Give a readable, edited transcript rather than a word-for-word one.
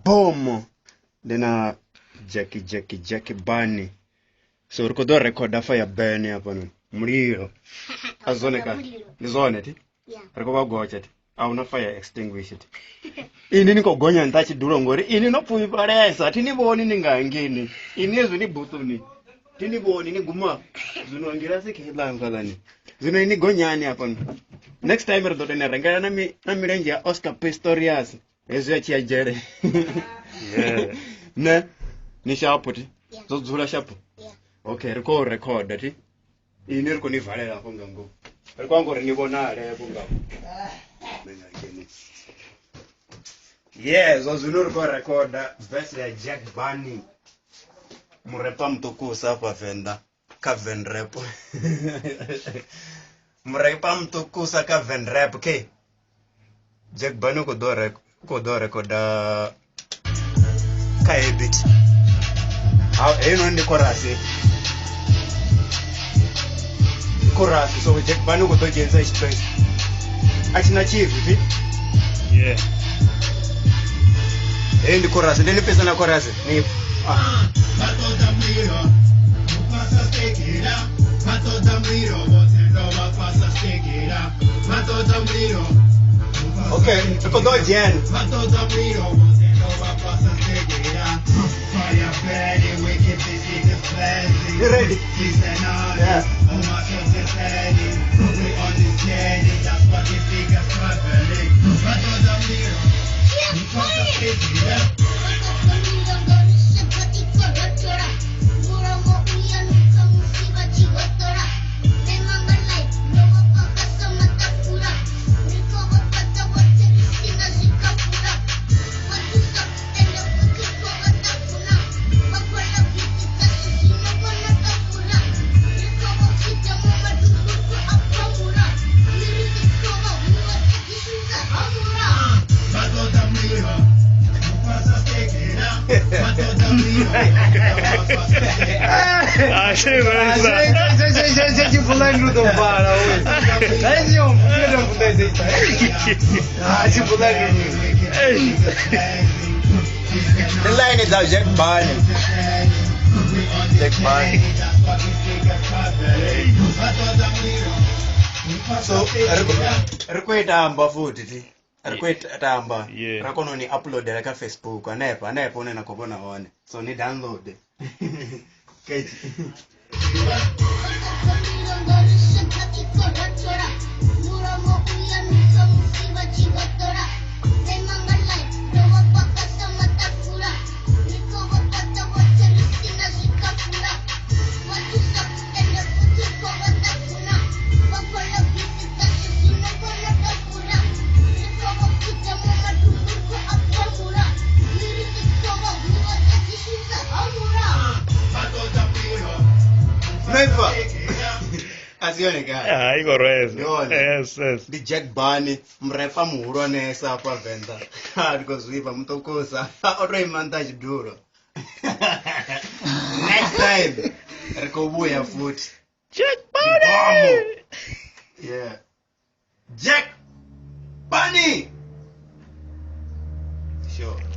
Bomo. Dena Jackie Bunny. So urikodo recorda fire burn hapa nini. Mlio. Azone ka. Nizone ti? Yeah. Rikoba gocha ti. Auna fire extinguish it. Ini niko gonya ndachi duro ngori. Ini no puiparesa. Tini boni ningangini. Ini ezu ni butuni. Tini boni ni guma. Zuno ngira se kihila mkadani. Zuno ini gonyani hapa nini. Next time erdote nerengana nami renji ya Oscar Pistorius. Ezu ya chia jere. Yeah. Ne? Ni shapo ti? Yeah. So zula shapo? Yeah. Okay, record ati. Ini riko ni vale la funga ngo. Riko ngo ni bonale funga. Yes, ozunur ko record verse ya Jack Bunny. Murepa mtukusa hapa venda. Kaven rap. Murepa mtukusa kaven rap ke. Jack Bunny ko do record ka edit. Eno ndi chorus so Jack Bunny ko do jenza stress. Achina chief vi? Yeah. Ndi chorus ndeni pesa na chorus ni Okay, ko do jen. You ready? Yeah. Achei massa. Gente fulano do bar hoje. Aí eu não puder deitar. Gente fulano. The line is out Jack Bunny. Jack Bunny. So, requeta amba futhi ti. Requeta amba. Rakono ni upload la Facebook anepa unena kubona one. So ni download. Okay. Asione ka. Ah, iko rese. Yes. Di Jack Bunny mrepa muhuro nesa hapa venda. Ndikozwiva mtokosa. Oro imanda chiduro. Next time rikobuya futhi. Jack Bunny. Yeah. Jack Bunny. Sure.